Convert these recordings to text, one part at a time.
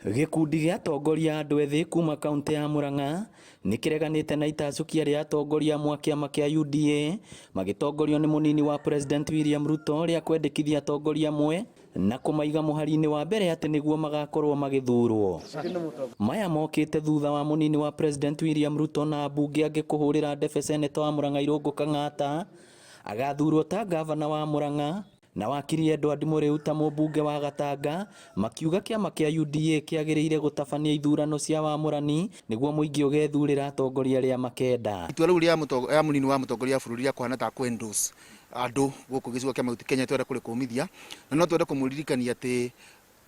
Gikundi gĩa atongoria andũ ethĩ kuma kaunti ya Murang'a nĩkĩreganĩte na itacukia rĩa atongoria amwe a kĩama kĩa UDA magĩtongorio nĩ mũnini wa President William Ruto rĩa kwendekithia atongoria amwe na kũmaiga mũhari-inĩ wa mbere atĩ nĩguo magakorwo magĩthurwo. Maya mokĩte thutha wa mũnini wa President William Ruto na ambunge angĩ kũhũrĩra ndebe seneta wa Murang'a Irũngũ Kang'ata agathurwo ta gavana wa Murang'a na wakiri Edward Mũrĩu ta mũmbunge wa Gatanga, makiuga kĩama kĩa UDA kĩagĩrĩire gũtabania ithurano cia wamũrani nĩguo mũingĩ ũgethurĩra atongoria arĩa makenda. Itua rĩu rĩa mũnini wa mũtongoria bũrũri rĩa kũhana ta kwendorse andũ gũkũ gĩcigo kĩa Mount Kenya twende kũrĩ kũmithia, na no twende kũmũririkania atĩ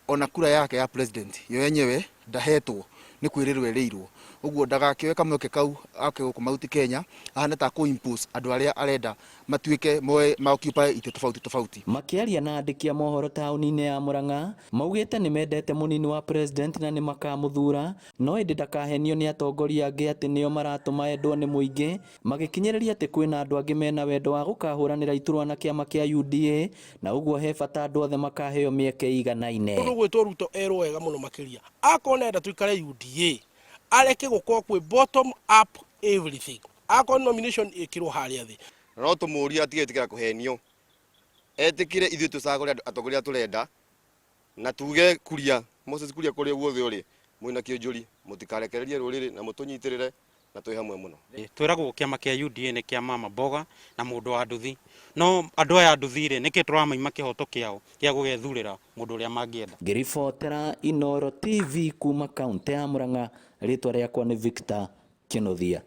ona kura yake ya president yo yenyewe ndahetwo nĩ kwĩrĩrwo erĩirwo, ũguo ndagakĩoe kamweke kau ake gũkũ Mount Kenya ahana ta impose andũ arĩa arenda matuĩke ma occupy ite tofauti. Makĩaria na andĩki a mohoro taũni-inĩ ya Murang'a maugĩte nĩmendete mũnini wa president na nĩmakamũthura, no ĩndĩ ndakahenio nĩ atongoria angĩ atĩ nĩo maratũma endwo nĩ mũingĩ, magĩkinyĩrĩria atĩ kwĩna andũ angĩ mena wendo wa gũkahũranĩra iturwa na kĩama kĩa UDA, na ũguo he bata andũ othe makaheo mĩeke iganaine. Gwĩtwo Ruto erwo wega mũno makĩria akorwo nenda tuikare UDA areke gũkorwo kwĩ bottom up everything, akorwo nomination ĩkĩrwo harĩa thĩ. No tũmũria atigĩtĩkĩra kũhenio, etĩkĩre ithuĩ tũcagũre atongoria tũrenda na tuge Kuria, Moses Kuria kũrĩa guothe ũrĩ mwĩna kĩonjũri, mũtikarekererie rũrĩrĩ na mũtũnyitĩrĩre na twĩ hamwe mũno. Twĩragwo kĩama kĩa UDA nĩ kĩa mama mboga na mũndũ wa nduthi, no andũ aya nduthi-rĩ nĩkĩ tũramaima kĩhoto kĩao gĩa gũgethurĩra mũndũ ũrĩa mangĩenda. Ngĩribotera Inooro TV kuma kaunti ya Murang'a, rĩtwa rĩakwa nĩ Victor Kĩnuthia.